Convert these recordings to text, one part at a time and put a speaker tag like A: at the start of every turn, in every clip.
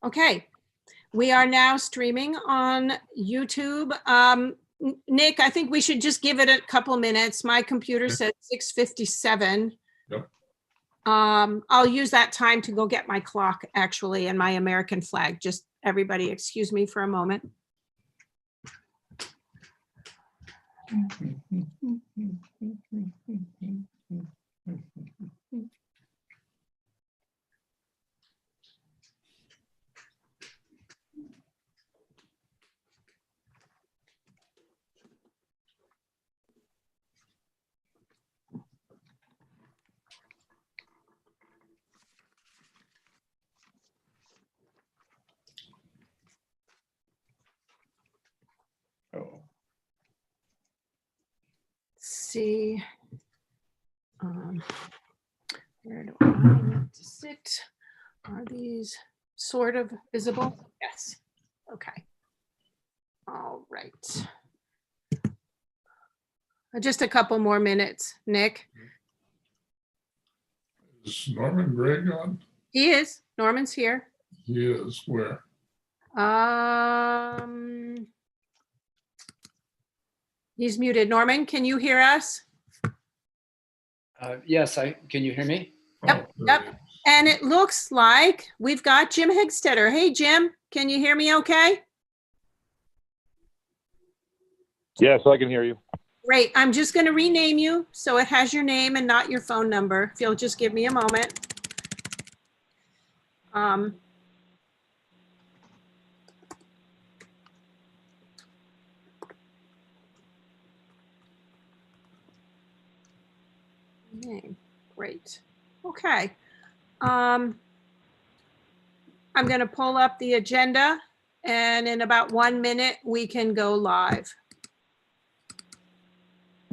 A: Okay, we are now streaming on YouTube. Nick, I think we should just give it a couple minutes. My computer says 6:57.
B: Yep.
A: I'll use that time to go get my clock actually and my American flag. Just everybody excuse me for a moment.
B: Oh,
A: See, where do I need to sit? Are these sort of visible? Yes. Okay. All right. Just a couple more minutes, Nick.
B: is Norman Gregg on?
A: He is. Norman's here.
B: He is where?
A: He's muted. Norman, can you hear us?
C: Yes, can you hear me?
A: Yep,
B: Oh,
A: yep. And it looks like we've got Jim Hegstetter. Hey, Jim, can you hear me okay?
D: Yes, I can hear you.
A: Great. I'm just going to rename you so it has your name and not your phone number. If you'll just give me a moment. Name. Great. Okay. I'm going to pull up the agenda, and in about 1 minute, we can go live.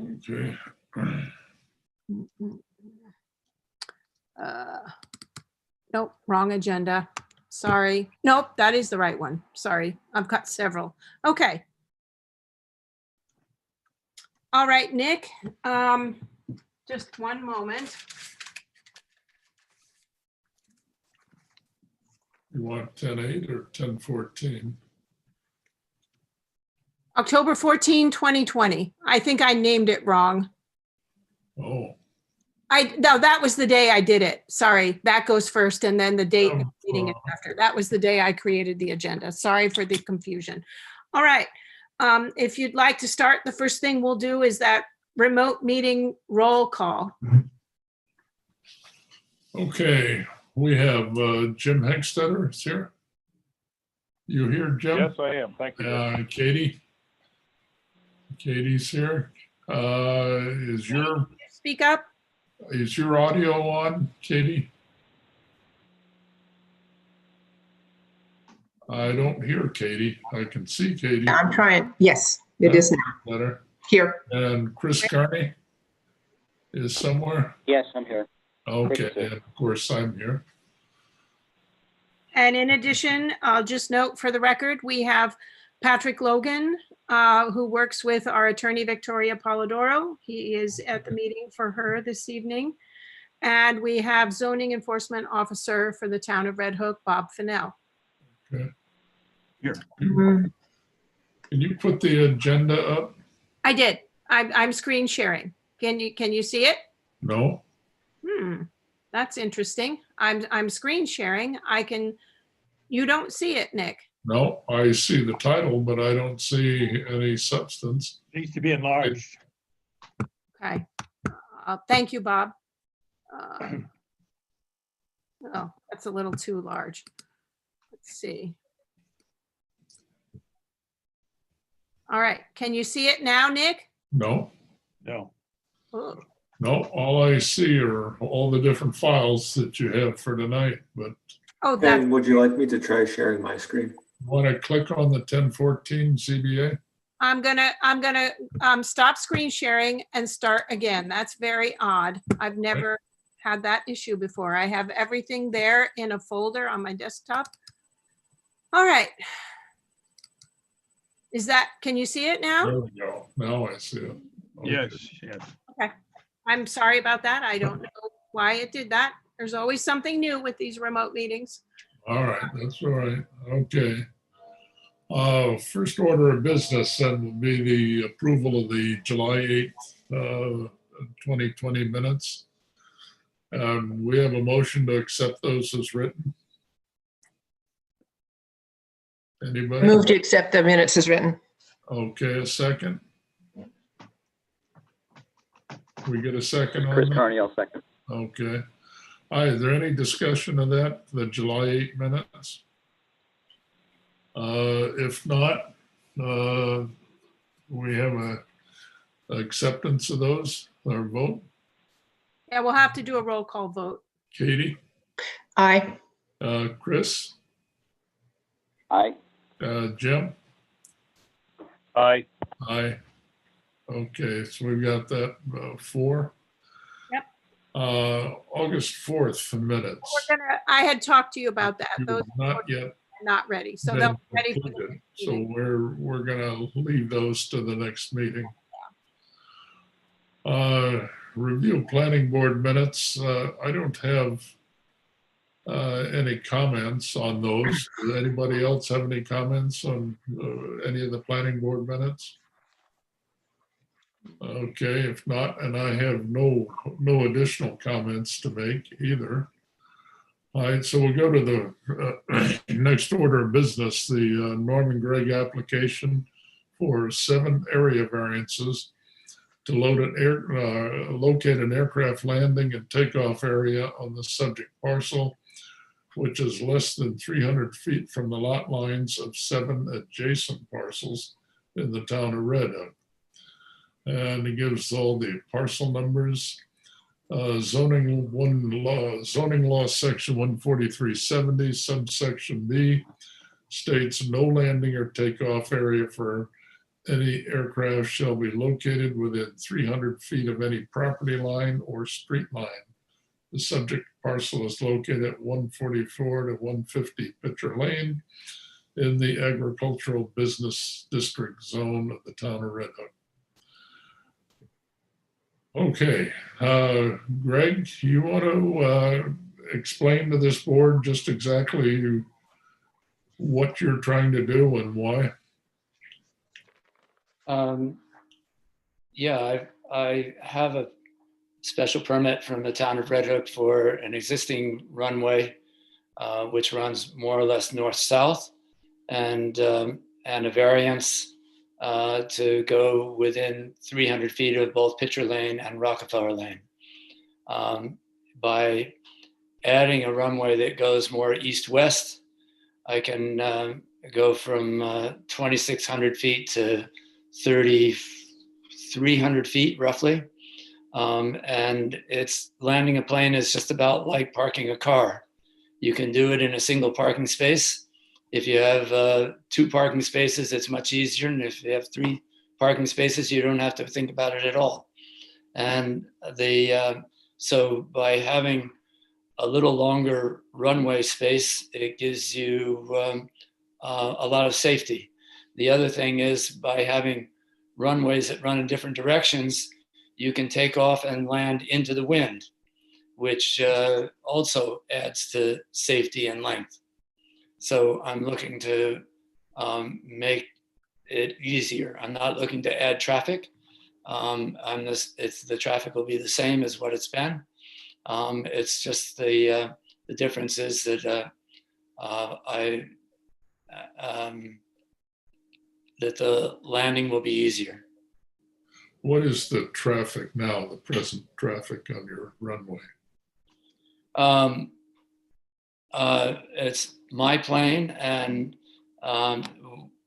B: Okay.
A: Nope, wrong agenda. Sorry. Nope, that is the right one. Sorry, I've got several. Okay. All right, Nick, just one moment.
B: You want 10:08 or 10:14?
A: October 14, 2020. I think I named it wrong.
B: Oh.
A: No, that was the day I did it. Sorry, that goes first and then the date of the meeting is after. That was the day I created the agenda. Sorry for the confusion. All right. If you'd like to start, the first thing we'll do is that remote meeting roll call.
B: Okay, we have Jim Hegstetter is here. You here, Jim?
D: Yes, I am. Thank you.
B: Katie? Katie's here. Is
A: Speak up.
B: your audio on, Katie? I don't hear Katie. I can see Katie.
E: I'm trying. Yes, it is now.
B: Better.
E: Here.
B: And Chris Carney is somewhere.
F: Yes, I'm here.
B: Okay, and of course I'm here.
A: And in addition, I'll just note for the record, we have Patrick Logan, who works with our attorney, Victoria Polidoro. He is at the meeting for her this evening. And we have zoning enforcement officer for the town of Red Hook, Bob Fennell.
B: Okay.
E: Mhm.
B: Can you put the agenda up?
A: I did. I'm screen sharing. Can you see it?
B: No?
A: That's interesting. I'm screen sharing. You don't see it, Nick.
B: No, I see the title, but I don't see any substance.
G: Needs to be enlarged.
A: Okay. Thank you, Bob. Oh, that's a little too large. Let's see. All right. Can you see it now, Nick?
B: No,
G: No.
A: Oh,
B: no, all I see are all the different files that you have for tonight, but
A: oh, that's
F: And would you like me to try sharing my screen?
B: want to click on the 1014 ZBA?
A: I'm gonna stop screen sharing and start again. That's very odd. I've never had that issue before. I have everything there in a folder on my desktop. All right. Can you see it now?
B: There we go. Now I see it. Okay.
G: Yes, yes.
A: Okay. I'm sorry about that. I don't know why it did that. There's always something new with these remote meetings.
B: All right, that's all right. Okay. First order of business then will be the approval of the July 8th, 2020 minutes. We have a motion to accept those as written. Anybody?
E: Move to accept the minutes as written.
B: Okay, a second. We get a second
D: Chris
B: on that?
D: Carney, I'll second.
B: Okay. All right, is there any discussion of that, the July 8 minutes? If not, we have a acceptance of those, or vote.
A: Yeah, we'll have to do a roll call vote.
B: Katie,
E: Aye.
B: Chris,
D: Aye.
B: Jim?
D: Aye.
B: Aye. Okay, so we've got that 4.
A: Yep.
B: August 4th minutes.
A: I had talked to you about that. Those
B: Not
A: are
B: yet
A: not ready. So
B: been
A: they'll be ready for the
B: completed.
A: next
B: So
A: meeting.
B: we're gonna leave those to the next meeting. Review planning board minutes. I don't have any comments on those. Does anybody else have any comments on any of the planning board minutes? Okay, if not, and I have no additional comments to make either. All right, so we'll go to the next order of business, the Norman Gregg application for 7 area variances to locate an aircraft landing and takeoff area on the subject parcel, which is less than 300 feet from the lot lines of 7 adjacent parcels in the town of Red Hook. And it gives all the parcel numbers. Zoning law section 14370 subsection B states no landing or takeoff area for any aircraft shall be located within 300 feet of any property line or street line. The subject parcel is located at 144 to 150 Pitcher Lane in the agricultural business district zone of the town of Red Hook. Okay, Greg, you want to explain to this board just exactly what you're trying to do and why?
C: Yeah, I have a special permit from the town of Red Hook for an existing runway, which runs more or less north-south, and a variance to go within 300 feet of both Pitcher Lane and Rockefeller Lane. By adding a runway that goes more east-west, I can go from 2,600 feet to 3,300 feet roughly. And it's landing a plane is just about like parking a car. You can do it in a single parking space. If you have 2 parking spaces, it's much easier. And if you have 3 parking spaces, you don't have to think about it at all. And so by having a little longer runway space, it gives you a lot of safety. The other thing is by having runways that run in different directions, you can take off and land into the wind, which also adds to safety and length. So I'm looking to make it easier. I'm not looking to add traffic. The traffic will be the same as what it's been. It's just the difference is that that the landing will be easier.
B: What is the traffic now, the present traffic on your runway?
C: It's my plane, and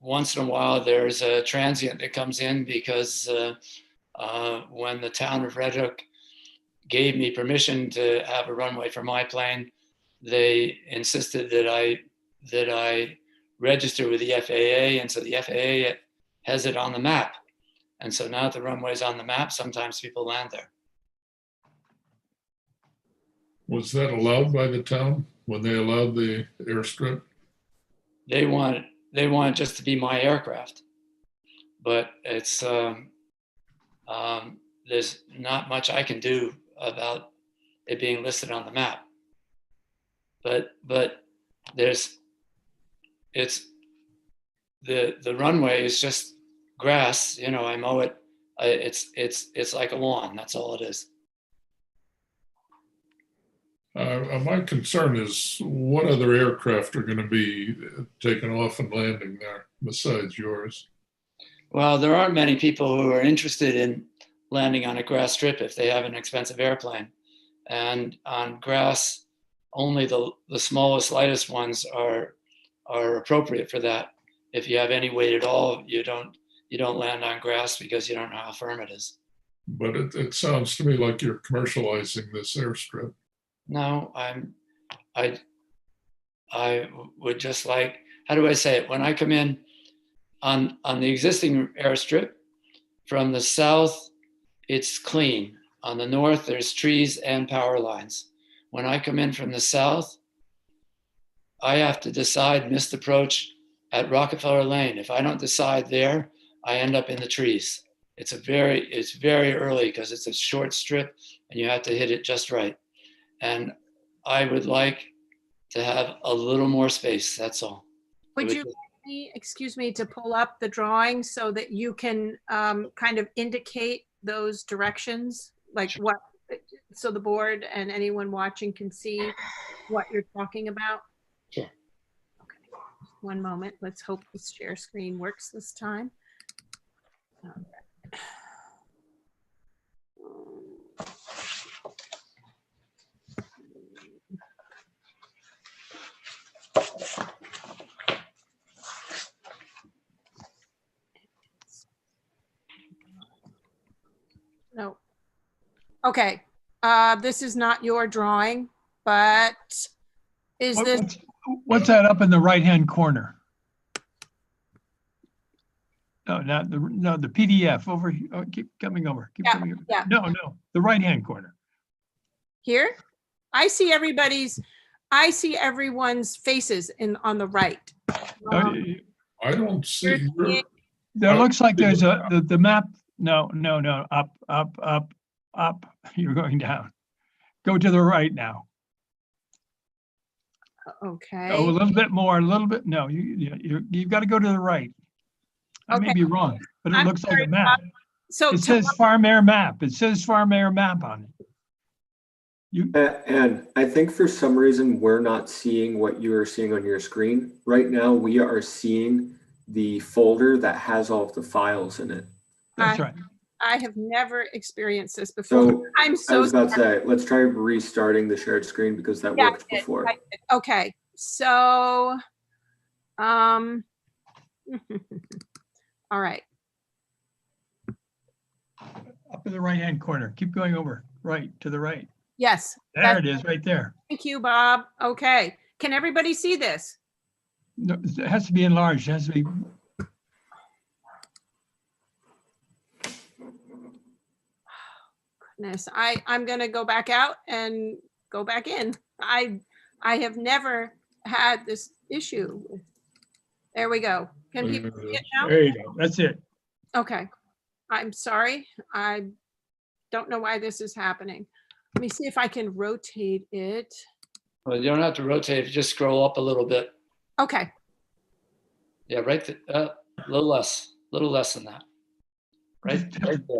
C: once in a while there's a transient that comes in because when the town of Red Hook gave me permission to have a runway for my plane, they insisted that I register with the FAA, and so the FAA has it on the map. And so now that the runway's on the map, sometimes people land there.
B: Was that allowed by the town when they allowed the airstrip?
C: They want it just to be my aircraft, but it's there's not much I can do about it being listed on the map. But the runway is just grass, you know, I mow it. It's like a lawn. That's all it is.
B: My concern is what other aircraft are going to be taking off and landing there besides yours?
C: Well, there aren't many people who are interested in landing on a grass strip if they have an expensive airplane. And on grass, only the smallest, lightest ones are appropriate for that. If you have any weight at all, you don't land on grass because you don't know how firm it is.
B: But it sounds to me like you're commercializing this airstrip.
C: No, I would just like, how do I say it? When I come in on the existing airstrip, from the south, it's clean. On the north, there's trees and power lines. When I come in from the south, I have to decide missed approach at Rockefeller Lane. If I don't decide there, I end up in the trees. It's very early because it's a short strip and you have to hit it just right. And I would like to have a little more space, that's all.
A: Would you, excuse me, to pull up the drawing so that you can kind of indicate those directions? Like
C: Sure.
A: what, so the board and anyone watching can see what you're talking about?
C: Sure.
A: Okay, one moment. Let's hope the share screen works this time. All right. No. Okay, this is not your drawing, but is this,
G: What's that up in the right-hand corner? No, the PDF over here. Oh, keep coming over. Keep
A: Yeah,
G: coming over.
A: yeah.
G: No, the right-hand corner.
A: here? I see everyone's faces on the right.
G: Oh,
B: I don't see.
G: There looks like there's the map. No, up. You're going down. Go to the right now.
A: Okay.
G: Oh, a little bit more, a little bit. No, you've got to go to the right. I may
A: Okay.
G: be wrong, but it
A: I'm
G: looks like
A: sorry,
G: a map.
A: So
G: It says Farm Air Map. It says Farm Air Map on it.
F: And I think for some reason, we're not seeing what you are seeing on your screen. Right now, we are seeing the folder that has all of the files in it.
G: That's right.
A: I have never experienced this before.
F: So
A: I'm
F: I
A: so
F: was about to
A: sorry.
F: say, let's try restarting the shared screen because that
A: Yeah,
F: worked before.
A: Okay, so, all right.
G: Up in the right-hand corner. Keep going over. Right, to the right.
A: Yes.
G: There it is, right there.
A: Thank you, Bob. Okay, can everybody see this?
G: No, it has to be enlarged. It has to be.
A: Goodness, I'm gonna go back out and go back in. I have never had this issue. There we go. Can people see it now?
G: There you go. That's it.
A: Okay, I'm sorry. I don't know why this is happening. Let me see if I can rotate it.
C: Well, you don't have to rotate, you just scroll up a little bit.
A: Okay,
C: Yeah, right, a little less than that. Right there.
G: We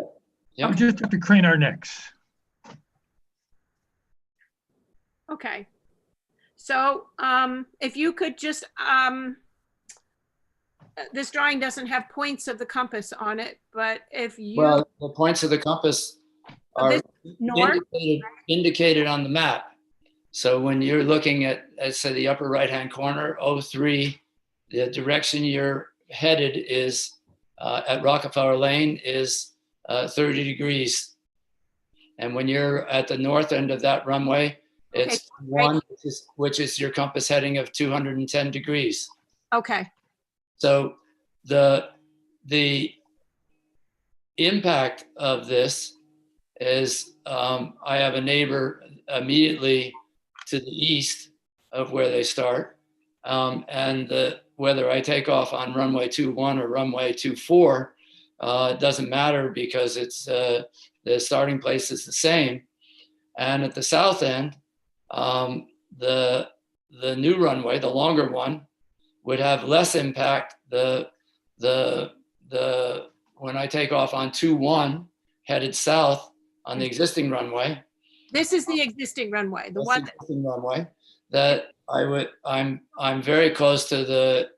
C: Yeah,
G: just have to crane our necks.
A: okay. So if you could just, this drawing doesn't have points of the compass on it, but if you,
C: well, the points of the compass are
A: this north,
C: indicated on the map. So when you're looking at, say, the upper right-hand corner, 03, the direction you're headed is at Rockefeller Lane is 30 degrees. And when you're at the north end of that runway, it's
A: right.
C: which is your compass heading of 210 degrees.
A: okay,
C: So the impact of this is I have a neighbor immediately to the east of where they start. And whether I take off on runway 21 or runway 24, it doesn't matter because it's the starting place is the same. And at the south end, the new runway, the longer one, would have less impact. When I take off on 2-1 headed south on the existing runway,
A: This is the existing runway, the
C: that's
A: one,
C: the existing runway, that I'm very close to the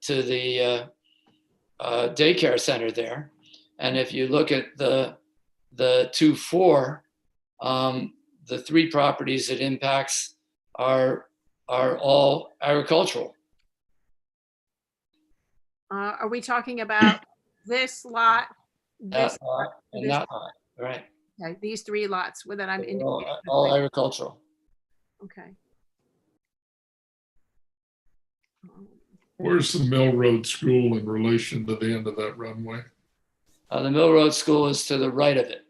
C: daycare center there. And if you look at the 2-4, the 3 properties it impacts are all agricultural.
A: are we talking about this lot? This,
C: And
A: this-
C: that lot, right?
A: okay, these 3 lots that I'm
C: They're all
A: indicating.
C: agricultural.
A: Okay.
B: Where's the Mill Road School in relation to the end of that runway?
C: The Mill Road School is to the right of it.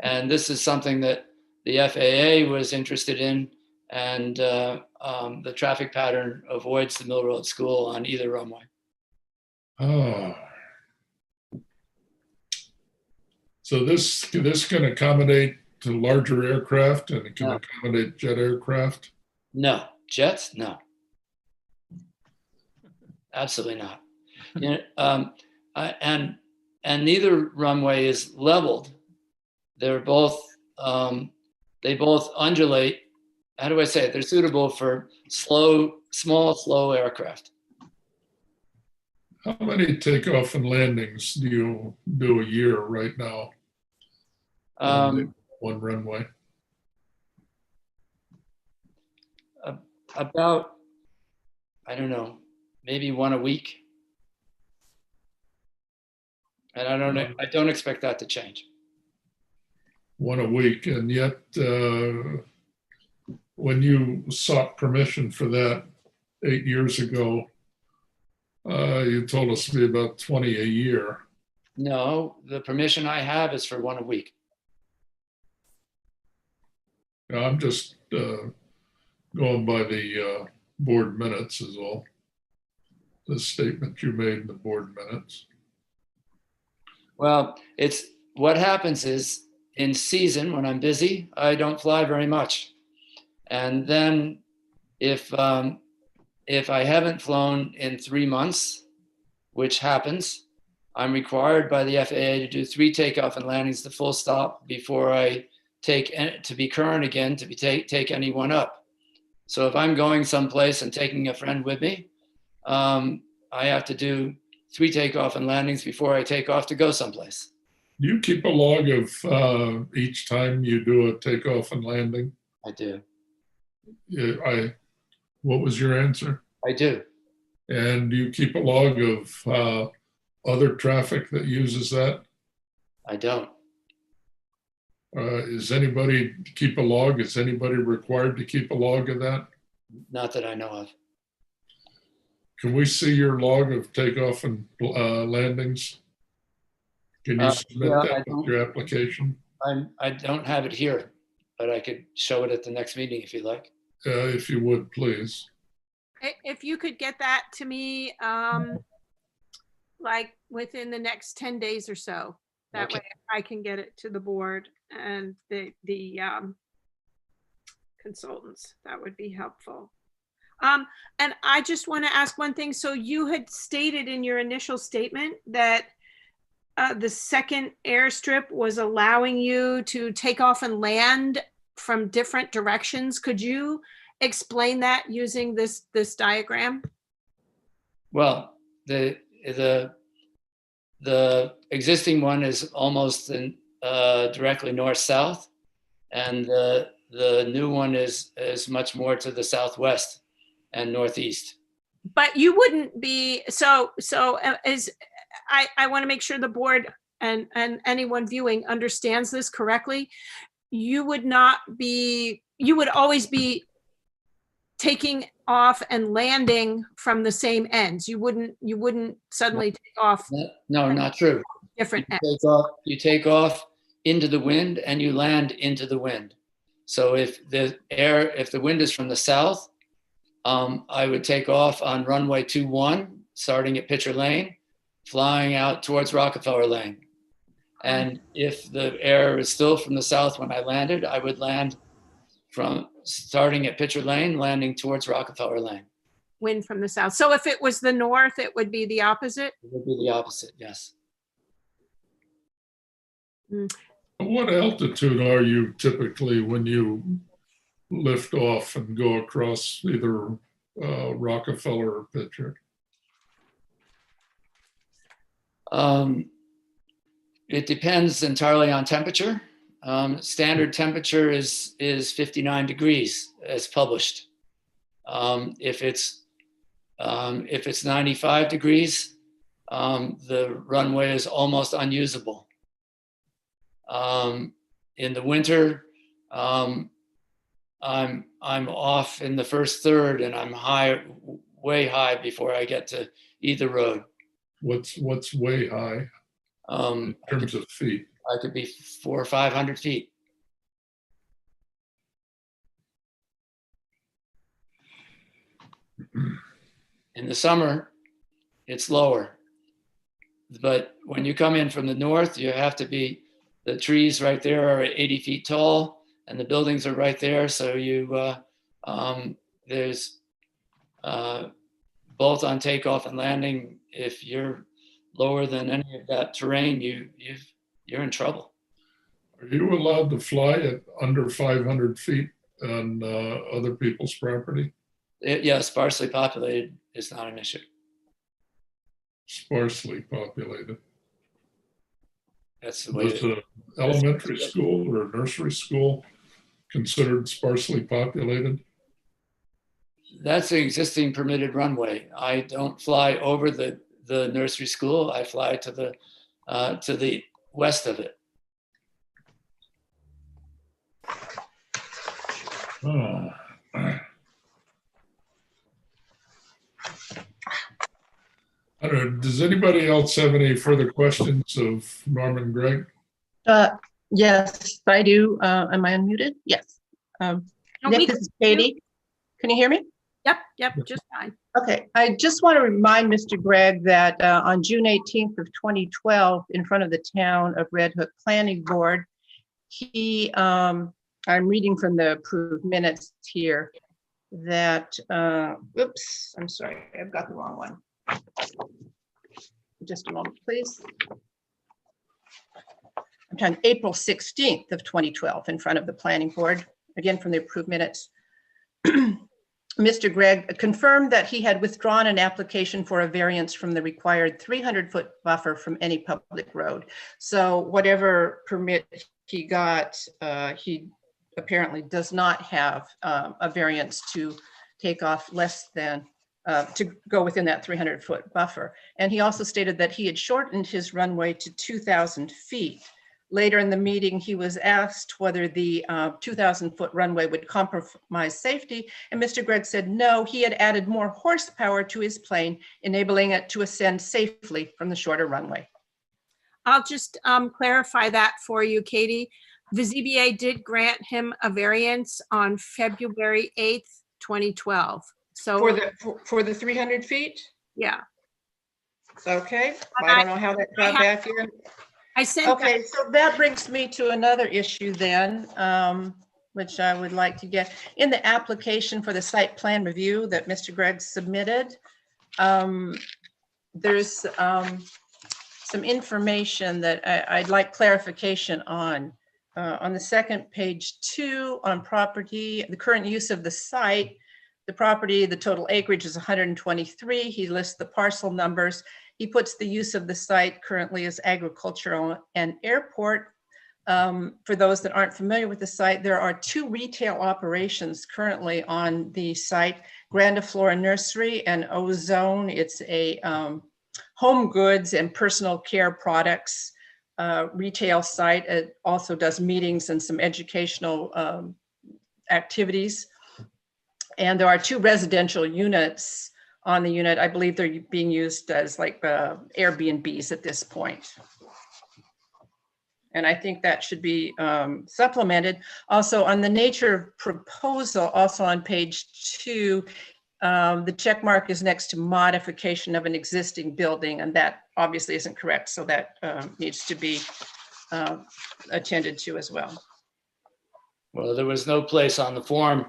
C: And this is something that the FAA was interested in, and the traffic pattern avoids the Mill Road School on either runway.
B: Oh. So this can accommodate to larger aircraft and it can
C: No.
B: accommodate jet aircraft?
C: No. Jets? No. Absolutely not. You know, and neither runway is leveled. They're both, they both undulate. How do I say it? They're suitable for small, slow aircraft.
B: How many takeoff and landings do you do a year right now on the one runway?
C: About, I don't know, maybe 1 a week. And I don't expect that to change.
B: One a week, and yet when you sought permission for that 8 years ago, you told us to be about 20 a year.
C: No, the permission I have is for 1 a week.
B: Now, I'm just going by the board minutes is all. The statement you made in the board minutes.
C: Well, it's what happens is in season when I'm busy, I don't fly very much. And then if I haven't flown in 3 months, which happens, I'm required by the FAA to do 3 takeoff and landings to full stop before I to be current again, to take anyone up. So if I'm going someplace and taking a friend with me, I have to do 3 takeoff and landings before I take off to go someplace.
B: Do you keep a log of each time you do a takeoff and landing?
C: I do.
B: Yeah, what was your answer?
C: I do.
B: And do you keep a log of other traffic that uses that?
C: I don't.
B: Is anybody keep a log? Is anybody required to keep a log of that?
C: Not that I know of.
B: Can we see your log of takeoff and landings? Can you submit
C: yeah,
B: that with your application?
C: I don't have it here, but I could show it at the next meeting if you like.
B: If you would, please.
A: If you could get that to me, like within the next 10 days or so, that
C: Okay.
A: way I can get it to the board and the consultants. That would be helpful. And I just want to ask one thing. So you had stated in your initial statement that the second airstrip was allowing you to take off and land from different directions. Could you explain that using this diagram?
C: Well, the existing one is almost directly north-south, and the new one is much more to the southwest and northeast.
A: But you wouldn't be, so I want to make sure the board and anyone viewing understands this correctly. You would always be taking off and landing from the same ends. You wouldn't suddenly take off
C: No, not true.
A: different ends.
C: You take off into the wind and you land into the wind. So if the wind is from the south, I would take off on runway 21, starting at Pitcher Lane, flying out towards Rockefeller Lane. And if the air is still from the south when I landed, I would land from starting at Pitcher Lane, landing towards Rockefeller Lane.
A: Wind from the south. So if it was the north, it would be the opposite?
C: It would be the opposite, yes.
B: What altitude are you typically when you lift off and go across either Rockefeller or Pitcher?
C: It depends entirely on temperature. Standard temperature is 59 degrees as published. If it's 95 degrees, the runway is almost unusable. In the winter, I'm off in the first third, and I'm way high before I get to either road.
B: What's way high in terms of feet?
C: I could be 400 or 500 feet. In the summer, it's lower. But when you come in from the north, you have to be, the trees right there are 80 feet tall and the buildings are right there. So there's both on takeoff and landing. If you're lower than any of that terrain, you're in trouble.
B: Are you allowed to fly at under 500 feet on other people's property?
C: Yeah, sparsely populated is not an issue.
B: Sparsely populated.
C: That's the way.
B: Is an elementary school or a nursery school considered sparsely populated?
C: That's the existing permitted runway. I don't fly over the nursery school. I fly to the west of it.
B: Oh. I don't know, does anybody else have any further questions of Norman Gregg?
E: Yes, I do. Am I unmuted? Yes.
A: No,
E: Nick, this is Katie. Can you hear me?
A: Yep, just fine.
E: Okay, I just want to remind Mr. Gregg that on June 18th of 2012, in front of the Town of Red Hook Planning Board, I'm reading from the approved minutes here that, oops, I'm sorry, I've got the wrong one. Just a moment, please. I'm talking April 16th of 2012 in front of the planning board, again from the approved minutes. Mr. Gregg confirmed that he had withdrawn an application for a variance from the required 300-foot buffer from any public road. So whatever permit he got, he apparently does not have a variance to take off less than, to go within that 300-foot buffer. And he also stated that he had shortened his runway to 2,000 feet. Later in the meeting, he was asked whether the 2,000-foot runway would compromise safety, and Mr. Gregg said no, he had added more horsepower to his plane, enabling it to ascend safely from the shorter runway.
A: I'll just clarify that for you, Katie. The ZBA did grant him a variance on February 8th, 2012. So
E: For the 300 feet?
A: yeah.
E: Okay, I don't know how that got back here.
A: I sent
E: Okay, so that brings me to another issue then, which I would like to get. In the application for the site plan review that Mr. Gregg submitted, there's some information that I'd like clarification on. On the second page 2 on property, the current use of the site, the property, the total acreage is 123. He lists the parcel numbers. He puts the use of the site currently as agricultural and airport. For those that aren't familiar with the site, there are 2 retail operations currently on the site, Grandiflora Nursery and Ozone. It's a home goods and personal care products retail site. It also does meetings and some educational activities. And there are 2 residential units on the unit. I believe they're being used as like Airbnbs at this point. And I think that should be supplemented. Also on the nature proposal, also on page 2, the check mark is next to modification of an existing building, and that obviously isn't correct. So that needs to be attended to as well.
C: Well, there was no place on the form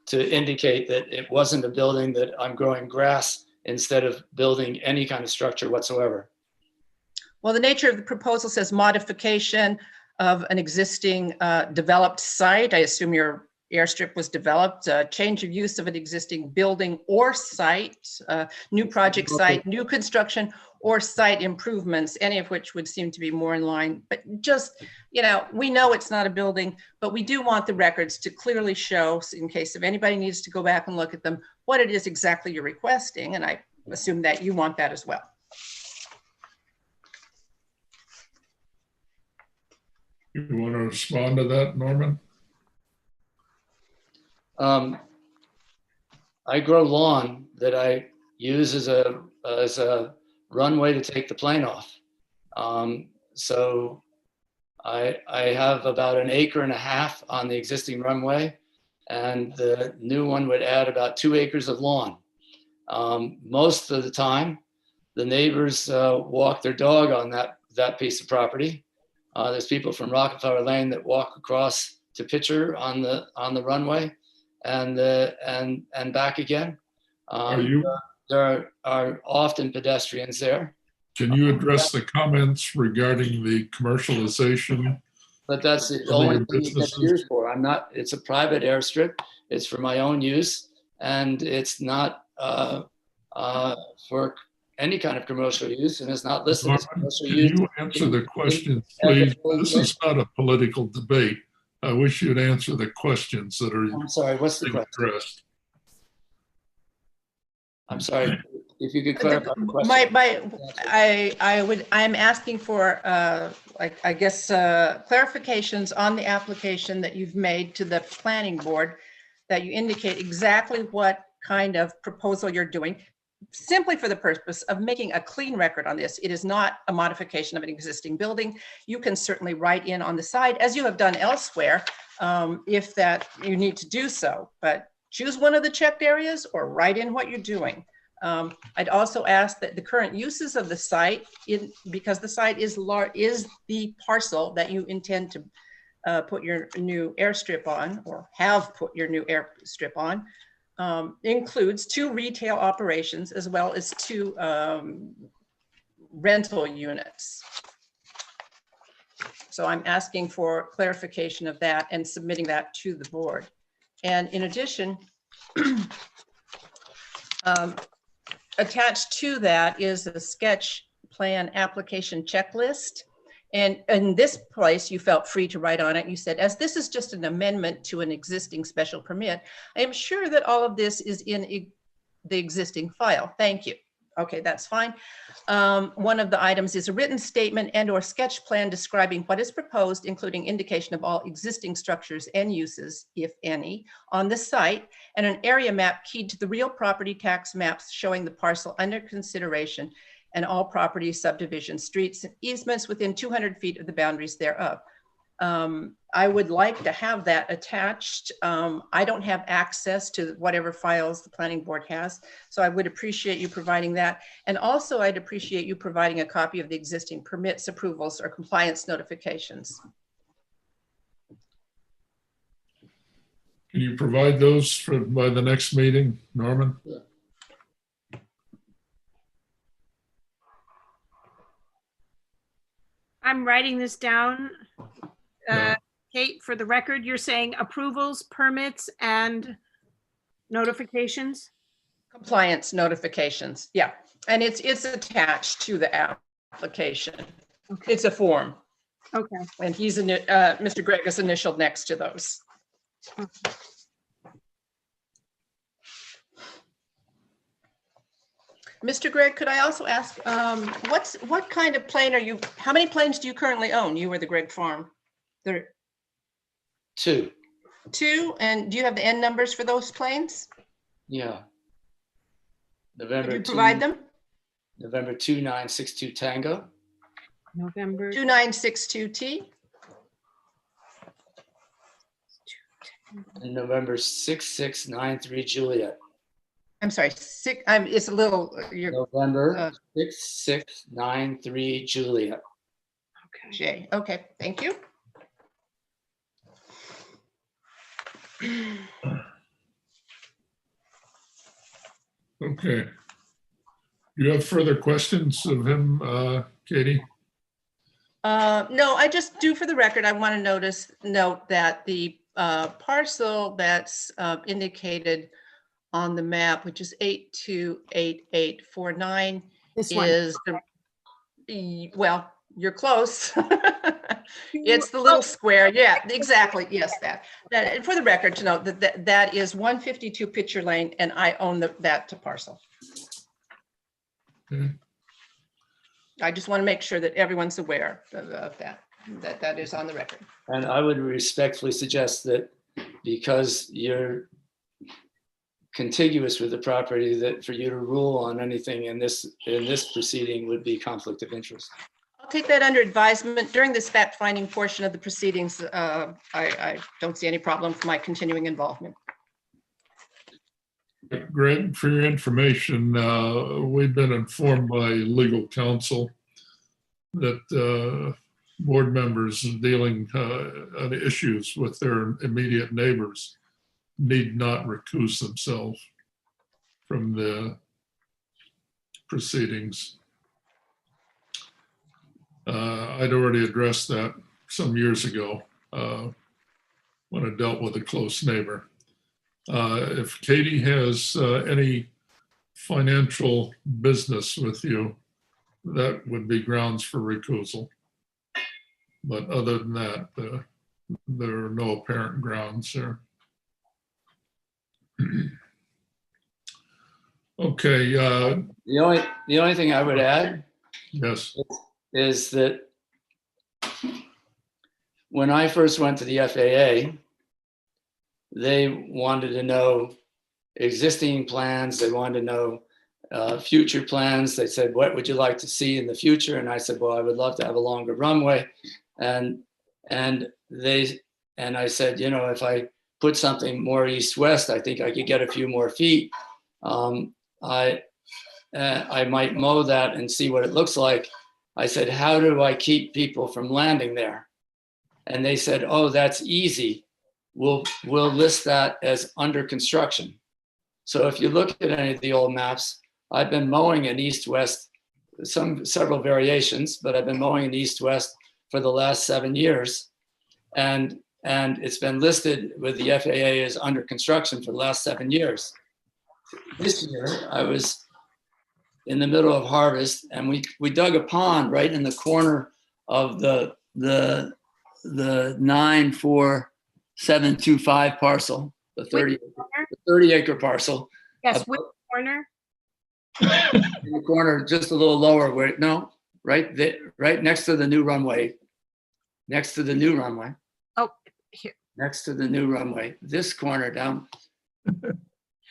C: to indicate that it wasn't a building that I'm growing grass instead of building any kind of structure whatsoever.
E: Well, the nature of the proposal says modification of an existing developed site. I assume your airstrip was developed, change of use of an existing building or site, new project site, new construction, or site improvements, any of which would seem to be more in line. But just, you know, we know it's not a building, but we do want the records to clearly show, in case if anybody needs to go back and look at them, what it is exactly you're requesting. And I assume that you want that as well.
B: You want to respond to that, Norman?
C: I grow lawn that I use as a runway to take the plane off. So I have about 1.5 acres on the existing runway, and the new one would add about 2 acres of lawn. Most of the time, the neighbors walk their dog on that piece of property. There's people from Rockefeller Lane that walk across to Pitcher on the runway and back again. There are often pedestrians there.
B: Can you address the comments regarding the commercialization?
C: But that's the
B: Of
C: only
B: your
C: thing it gets
B: businesses?
C: used for. It's a private airstrip. It's for my own use, and it's not for any kind of commercial use, and it's not listed as
B: Norman,
C: commercial
B: can
C: use.
B: you answer the questions, please? This is not a political debate. I wish you'd answer the questions that are
C: I'm sorry, what's the
B: being
C: question?
B: addressed.
C: I'm sorry, if you could clarify the question.
E: I'm asking for, I guess, clarifications on the application that you've made to the planning board, that you indicate exactly what kind of proposal you're doing, simply for the purpose of making a clean record on this. It is not a modification of an existing building. You can certainly write in on the side, as you have done elsewhere, if that you need to do so, but choose one of the checked areas or write in what you're doing. I'd also ask that the current uses of the site, because the site is the parcel that you intend to put your new airstrip on, or have put your new airstrip on, includes 2 retail operations as well as 2 rental units. So I'm asking for clarification of that and submitting that to the board. And in addition, attached to that is a sketch plan application checklist. And in this place, you felt free to write on it. You said, as this is just an amendment to an existing special permit, I am sure that all of this is in the existing file. Thank you. Okay, that's fine. One of the items is a written statement and or sketch plan describing what is proposed, including indication of all existing structures and uses, if any, on the site, and an area map keyed to the real property tax maps showing the parcel under consideration and all property subdivisions, streets, and easements within 200 feet of the boundaries thereof. I would like to have that attached. I don't have access to whatever files the planning board has, so I would appreciate you providing that. And also I'd appreciate you providing a copy of the existing permits, approvals, or compliance notifications.
B: Can you provide those by the next meeting, Norman?
C: Yeah.
A: I'm writing this down.
B: Yeah.
A: Kate, for the record, you're saying approvals, permits, and notifications?
E: Compliance notifications, yeah. And it's attached to the application.
A: Okay.
E: It's a form.
A: Okay.
E: And he's, Mr. Gregg is initialed next to those.
A: Okay.
E: Mr. Gregg, could I also ask, what kind of plane are you, how many planes do you currently own, you or the Gregg Farm? There
C: 2.
E: 2, and do you have the N numbers for those planes?
C: Yeah.
E: Could
C: November
E: you provide
C: 2,
E: them?
C: November 2962 Tango.
A: November.
E: 2962T,
C: And November 6693 Juliet.
E: I'm sorry, it's a little,
C: November 6693 Juliet.
A: Okay.
E: J, okay, thank you.
B: Okay. Do you have further questions of him, Katie?
E: No, I just do for the record, I want to note that the parcel that's indicated on the map, which is 828849,
A: This one.
E: is well, you're close. It's the little square. Yeah, exactly. Yes, that. And for the record, to note that is 152 Pitcher Lane, and I own that parcel.
B: Okay.
E: I just want to make sure that everyone's aware of that is on the record.
C: And I would respectfully suggest that because you're contiguous with the property, that for you to rule on anything in this proceeding would be conflict of interest.
E: I'll take that under advisement. During this fact-finding portion of the proceedings, I don't see any problem for my continuing involvement.
B: Greg, for your information, we've been informed by legal counsel that board members dealing on issues with their immediate neighbors need not recuse themselves from the proceedings. I'd already addressed that some years ago when I dealt with a close neighbor. If Katie has any financial business with you, that would be grounds for recusal. But other than that, there are no apparent grounds there. Okay.
C: The only thing I would add
B: Yes.
C: is that when I first went to the FAA, they wanted to know existing plans. They wanted to know future plans. They said, what would you like to see in the future? And I said, well, I would love to have a longer runway. And I said, you know, if I put something more east-west, I think I could get a few more feet. I might mow that and see what it looks like. I said, how do I keep people from landing there? And they said, oh, that's easy. We'll list that as under construction. So if you look at any of the old maps, I've been mowing in east-west, several variations, but I've been mowing in east-west for the last 7 years. And it's been listed with the FAA as under construction for the last 7 years. This year, I was in the middle of harvest, and we dug a pond right in the corner of the 94725 parcel, the 30 acre parcel.
A: Yes, which corner?
C: In the corner, just a little lower, right next to the new runway. Next to the new runway.
A: Oh, here.
C: Next to the new runway. This corner down.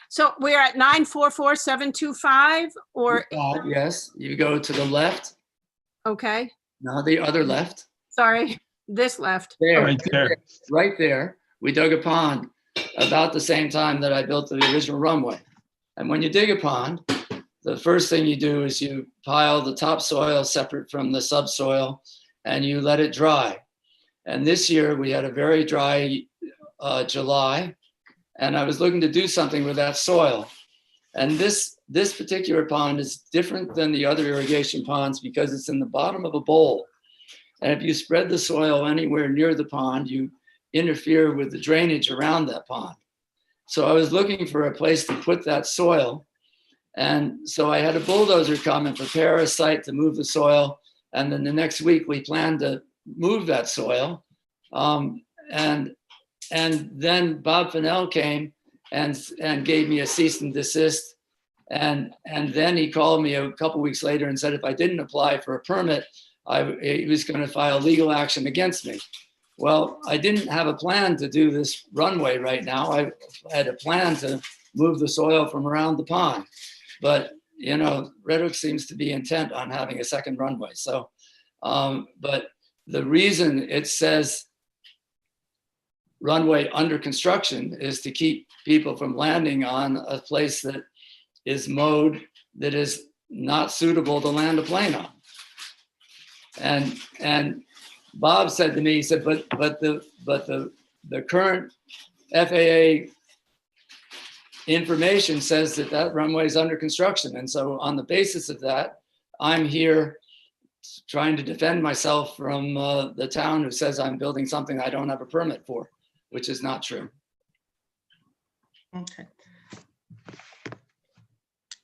A: So we're at 944725 or,
C: Yes, you go to the left.
A: okay,
C: No, the other left.
A: sorry, this left.
C: There,
G: Right there.
C: right there. We dug a pond about the same time that I built the original runway. And when you dig a pond, the first thing you do is you pile the topsoil separate from the subsoil and you let it dry. And this year we had a very dry July, and I was looking to do something with that soil. And this particular pond is different than the other irrigation ponds because it's in the bottom of a bowl. And if you spread the soil anywhere near the pond, you interfere with the drainage around that pond. So I was looking for a place to put that soil. And so I had a bulldozer come and prepare a site to move the soil. And then the next week we planned to move that soil. And then Bob Fennell came and gave me a cease and desist. And then he called me a couple weeks later and said, if I didn't apply for a permit, he was going to file legal action against me. Well, I didn't have a plan to do this runway right now. I had a plan to move the soil from around the pond. But, you know, Red Oak seems to be intent on having a second runway. So, but the reason it says runway under construction is to keep people from landing on a place that is mowed that is not suitable to land a plane on. And Bob said to me, he said, but the current FAA information says that that runway is under construction. And so on the basis of that, I'm here trying to defend myself from the town who says I'm building something I don't have a permit for, which is not true.
E: Okay.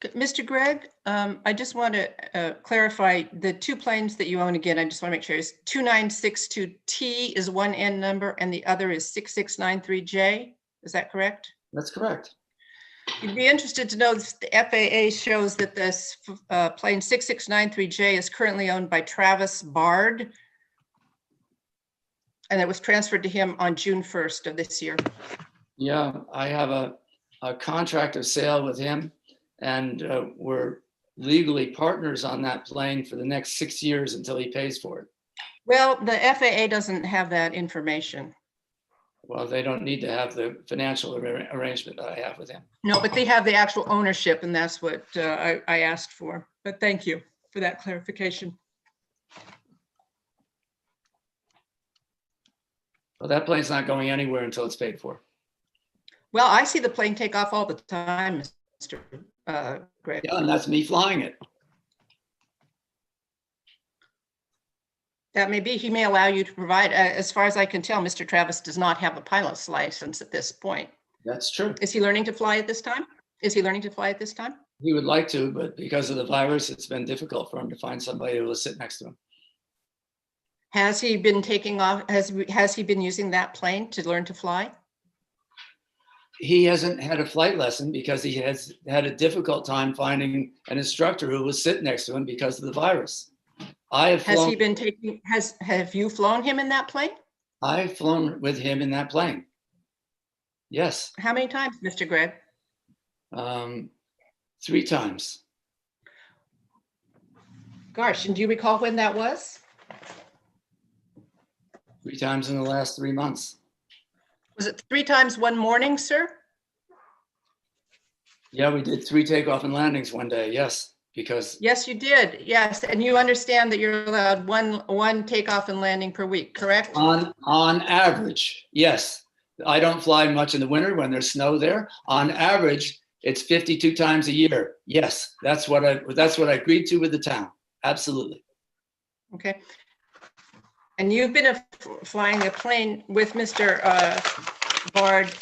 E: Good. Mr. Gregg, I just want to clarify the two planes that you own again. I just want to make sure it's 2962T is one N number and the other is 6693J. Is that correct?
C: That's correct.
E: You'd be interested to know that the FAA shows that this plane 6693J is currently owned by Travis Bard. And it was transferred to him on June 1st of this year.
C: Yeah, I have a contract of sale with him, and we're legally partners on that plane for the next 6 years until he pays for it.
E: Well, the FAA doesn't have that information.
C: Well, they don't need to have the financial arrangement that I have with him.
E: No, but they have the actual ownership, and that's what I asked for. But thank you for that clarification.
C: Well, that plane's not going anywhere until it's paid for.
E: Well, I see the plane take off all the time, Mr. Gregg.
C: Yeah, and that's me flying it.
E: That may be, he may allow you to provide, as far as I can tell, Mr. Travis does not have a pilot's license at this point.
C: That's true.
E: Is he learning to fly at this time? Is he learning to fly at this time?
C: He would like to, but because of the virus, it's been difficult for him to find somebody who will sit next to him.
E: Has he been taking off, has he been using that plane to learn to fly?
C: He hasn't had a flight lesson because he has had a difficult time finding an instructor who will sit next to him because of the virus. I have
E: Has
C: flown,
E: he been taking, have you flown him in that plane?
C: I've flown with him in that plane. Yes,
E: How many times, Mr. Gregg?
C: 3 times.
E: Gosh, and do you recall when that was?
C: 3 times in the last 3 months.
E: Was it 3 times one morning, sir?
C: Yeah, we did 3 takeoff and landings one day. Yes, because
E: Yes, you did. Yes, and you understand that you're allowed one takeoff and landing per week, correct?
C: on average, yes. I don't fly much in the winter when there's snow there. On average, it's 52 times a year. Yes, that's what I agreed to with the town. Absolutely.
E: Okay. And you've been flying a plane with Mr. Bard,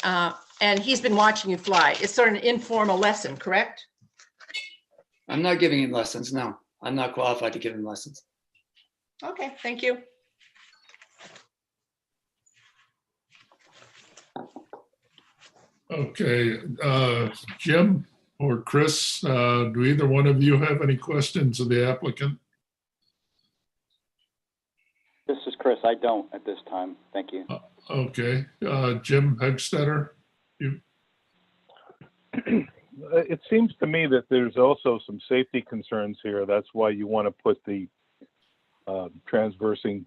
E: and he's been watching you fly. It's sort of an informal lesson, correct?
C: I'm not giving him lessons. No, I'm not qualified to give him lessons.
E: Okay, thank you.
B: Okay, Jim or Chris, do either one of you have any questions of the applicant?
D: This is Chris. I don't at this time. Thank you.
B: Okay, Jim Hegstetter, you,
H: It seems to me that there's also some safety concerns here. That's why you want to put the transversing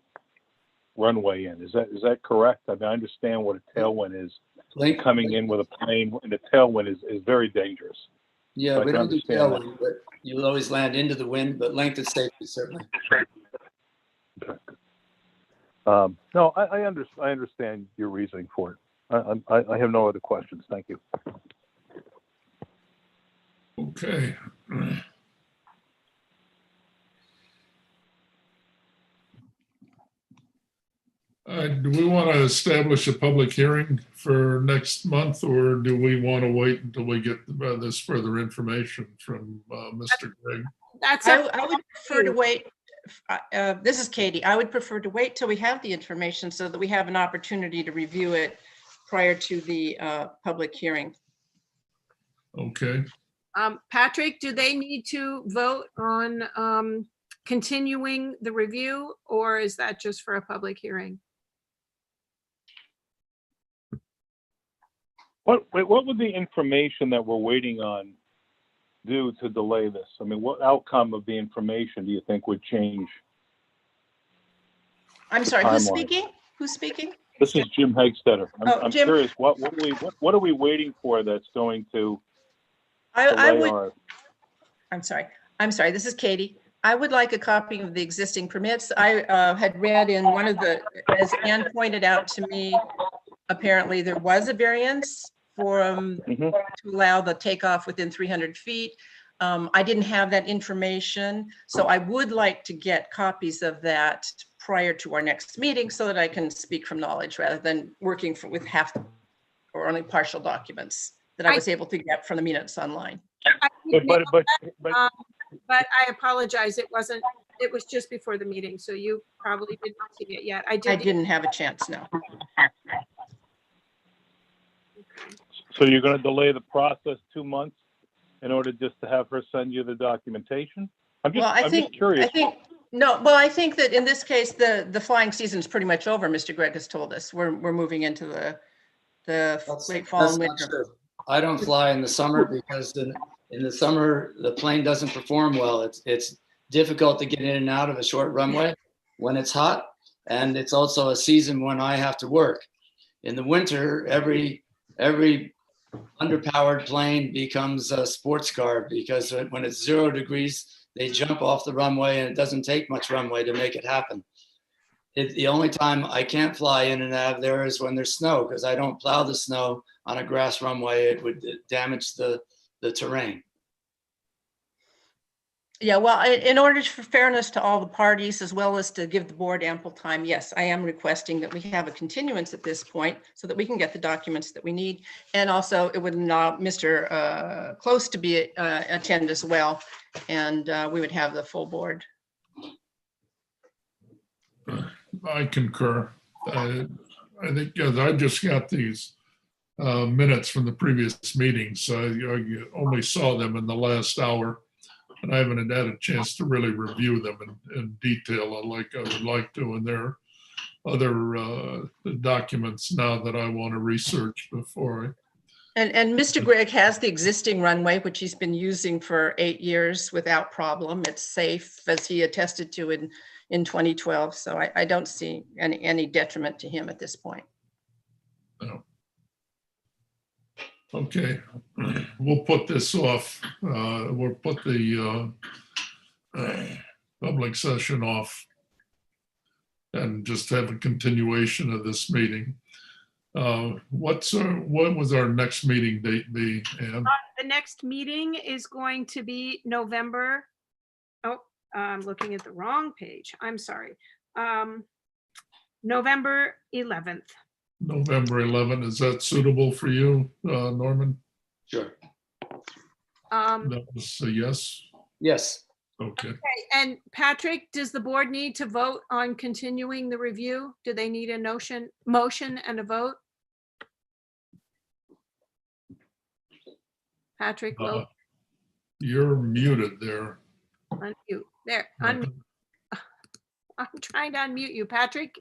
H: runway in. Is that correct? I mean, I understand what a tailwind is. Coming in with a plane and a tailwind is very dangerous.
C: Yeah,
H: I
C: we
H: can
C: don't do
H: understand
C: tailwind, but you will always land into the wind, but length of safety, certainly.
H: No, I understand your reasoning for it. I have no other questions. Thank you.
B: okay. Do we want to establish a public hearing for next month, or do we want to wait until we get this further information from Mr. Gregg?
A: That's
E: I
A: up
E: would prefer to wait. This is Katie. I would prefer to wait till we have the information so that we have an opportunity to review it prior to the public hearing.
B: Okay,
A: Patrick, do they need to vote on continuing the review, or is that just for a public hearing?
H: What would the information that we're waiting on do to delay this? I mean, what outcome of the information do you think would change?
E: I'm sorry, who's
H: Timeline.
E: speaking? Who's speaking?
H: This is Jim Hegstetter.
E: Oh,
H: I'm
E: Jim.
H: curious, what are we waiting for that's going to
E: I
H: delay
E: would,
H: our?
E: I'm sorry, this is Katie. I would like a copy of the existing permits. I had read in one of the, as Ann pointed out to me, apparently there was a variance for,
H: Mhm.
E: to allow the takeoff within 300 feet. I didn't have that information, so I would like to get copies of that prior to our next meeting so that I can speak from knowledge rather than working with half or only partial documents that I was able to get from the minutes online.
A: I
H: But,
A: emailed
H: but,
A: Um, But I apologize, it was just before the meeting, so you probably didn't see it yet. I
E: I
A: did.
E: didn't have a chance, no.
H: so you're gonna delay the process 2 months in order just to have her send you the documentation? I'm
E: Well, I
H: just
E: think,
H: curious.
E: I think that in this case, the flying season is pretty much over, Mr. Gregg has told us. We're moving into the late fall
C: That's
E: and
C: not
E: winter.
C: true. I don't fly in the summer because in the summer, the plane doesn't perform well. It's difficult to get in and out of a short runway when it's hot. And it's also a season when I have to work. In the winter, every underpowered plane becomes a sports car because when it's 0 degrees, they jump off the runway and it doesn't take much runway to make it happen. The only time I can't fly in and out of there is when there's snow because I don't plow the snow on a grass runway. It would damage the terrain.
E: Yeah, well, in order for fairness to all the parties, as well as to give the board ample time, yes, I am requesting that we have a continuance at this point so that we can get the documents that we need. And also it would allow Mr. Close to be attend as well. And we would have the full board.
B: I concur. I think, yes, I just got these minutes from the previous meetings. So I only saw them in the last hour. And I haven't had a chance to really review them in detail like I would like to. And there are other documents now that I want to research before
E: And Mr. Gregg has the existing runway, which he's been using for 8 years without problem. It's safe, as he attested to in 2012. So I don't see any detriment to him at this point.
B: No. Okay, we'll put this off. We'll put the public session off and just have a continuation of this meeting. What was our next meeting date be, Ann?
A: The next meeting is going to be November. Oh, I'm looking at the wrong page. I'm sorry. November 11th.
B: November 11. Is that suitable for you, Norman?
C: Sure.
B: That was a yes.
C: Yes.
B: Okay.
A: Okay, and Patrick, does the board need to vote on continuing the review? Do they need a motion and a vote? Patrick,
B: You're muted there.
A: unmute. There,
B: Okay.
A: I'm trying to unmute you, Patrick.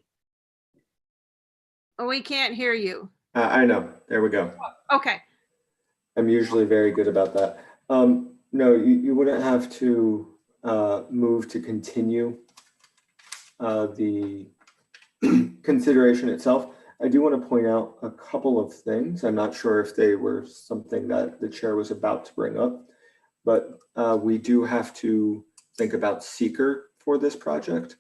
A: Oh, we can't hear you.
F: I know. There we go.
A: Okay,
F: I'm usually very good about that. No, you wouldn't have to move to continue the consideration itself. I do want to point out a couple of things. I'm not sure if they were something that the chair was about to bring up, but we do have to think about seeker for this project.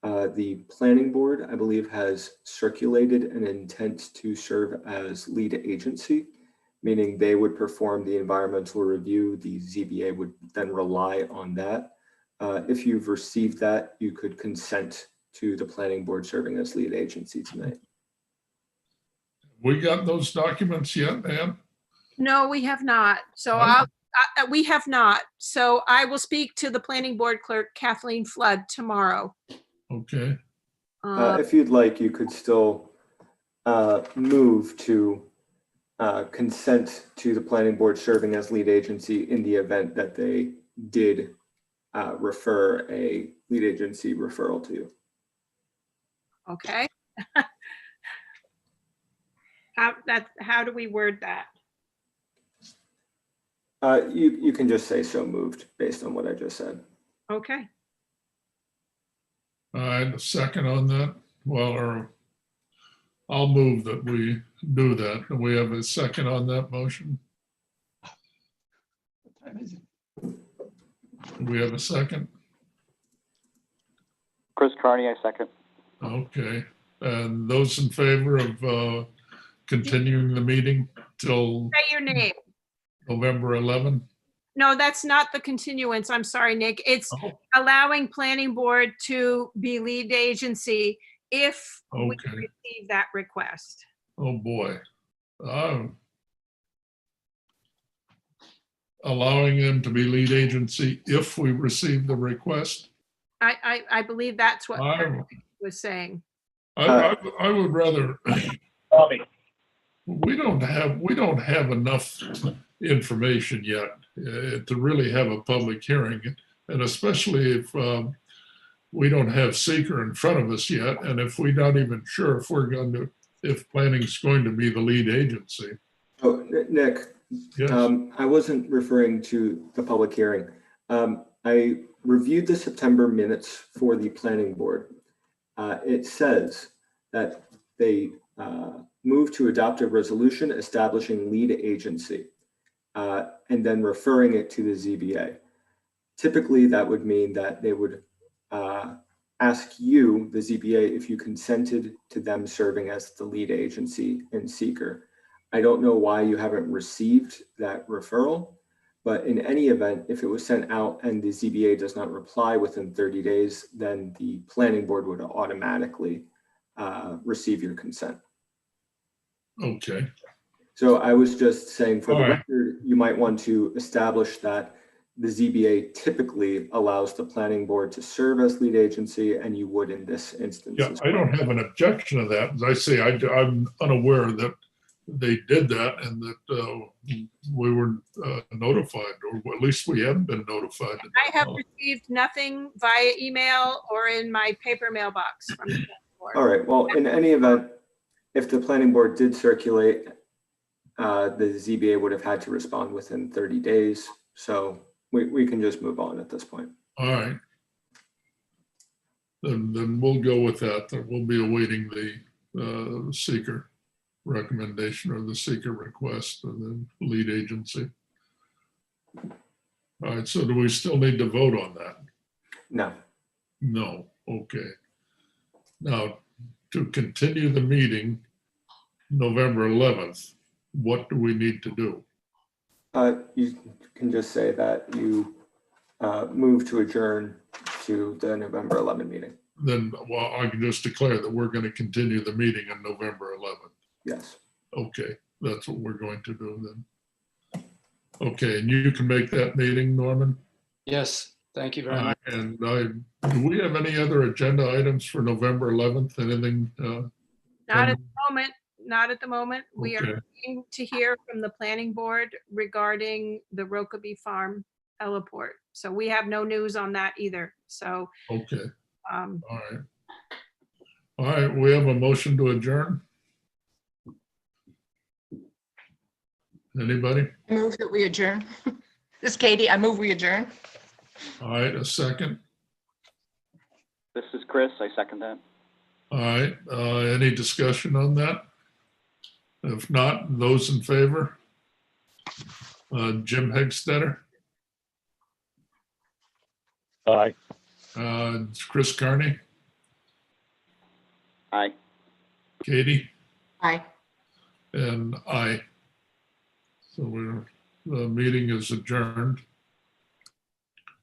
F: The planning board, I believe, has circulated an intent to serve as lead agency, meaning they would perform the environmental review. The ZBA would then rely on that. If you've received that, you could consent to the planning board serving as lead agency tonight.
B: We got those documents yet, Ann?
A: no, we have not. So
B: Huh?
A: we have not. So I will speak to the planning board clerk, Kathleen Flood, tomorrow.
B: Okay.
F: If you'd like, you could still move to consent to the planning board serving as lead agency in the event that they did refer a lead agency referral to you.
A: Okay. How do we word that?
F: You can just say so moved based on what I just said.
A: Okay.
B: A second on that. Well, or I'll move that we do that. Do we have a second on that motion?
G: What time is it?
B: Do we have a second?
D: Chris Carney, I second.
B: Okay. And those in favor of continuing the meeting till
A: Say your name.
B: November 11?
A: No, that's not the continuance. I'm sorry, Nick. It's
B: Oh,
A: allowing planning board to be lead agency if we
B: okay.
A: receive that request.
B: Oh, boy. Allowing them to be lead agency if we receive the request.
A: I believe that's what
B: I,
A: Patrick was saying.
B: I would rather,
H: Tommy,
B: we don't have enough information yet to really have a public hearing. And especially if we don't have seeker in front of us yet. And if we're not even sure if planning's going to be the lead agency.
F: Oh, Nick,
B: Yes.
F: I wasn't referring to the public hearing. I reviewed the September minutes for the planning board. It says that they moved to adopt a resolution establishing lead agency and then referring it to the ZBA. Typically, that would mean that they would ask you, the ZBA, if you consented to them serving as the lead agency and seeker. I don't know why you haven't received that referral, but in any event, if it was sent out and the ZBA does not reply within 30 days, then the planning board would automatically receive your consent.
B: Okay.
F: So I was just saying, for the
B: All right.
F: record, you might want to establish that the ZBA typically allows the planning board to serve as lead agency, and you would in this instance.
B: Yeah,
F: as
B: I
F: well.
B: don't have an objection to that. As I say, I'm unaware that they did that and that we were notified, or at least we haven't been notified.
A: I have received nothing via email or in my paper mailbox from the planning board.
F: All right, well, in any event, if the planning board did circulate, the ZBA would have had to respond within 30 days. So we can just move on at this point.
B: All right. Then we'll go with that. That we'll be awaiting the seeker recommendation or the seeker request and then lead agency. All right, so do we still need to vote on that?
F: No,
B: No, okay. Now, to continue the meeting, November 11th, what do we need to do?
F: you can just say that you move to adjourn to the November 11 meeting.
B: Then, well, I can just declare that we're going to continue the meeting on November 11th.
F: Yes.
B: Okay, that's what we're going to do then. Okay, and you can make that meeting, Norman?
C: Yes, thank you very much.
B: And do we have any other agenda items for November 11th? Anything?
A: Not at the moment, not at the moment. We are
B: Okay.
A: waiting to hear from the planning board regarding the Rokeby Farm heliport. So we have no news on that either. So,
B: Okay,
A: um,
B: all right. All right, we have a motion to adjourn. Anybody?
E: I move that we adjourn. This is Katie. I move we adjourn.
B: All right, a second.
D: This is Chris. I second that.
B: All right, any discussion on that? If not, those in favor? Jim Hegstetter,
H: aye.
B: Chris Carney,
D: Aye.
B: Katie,
E: Aye.
B: and I. So the meeting is adjourned.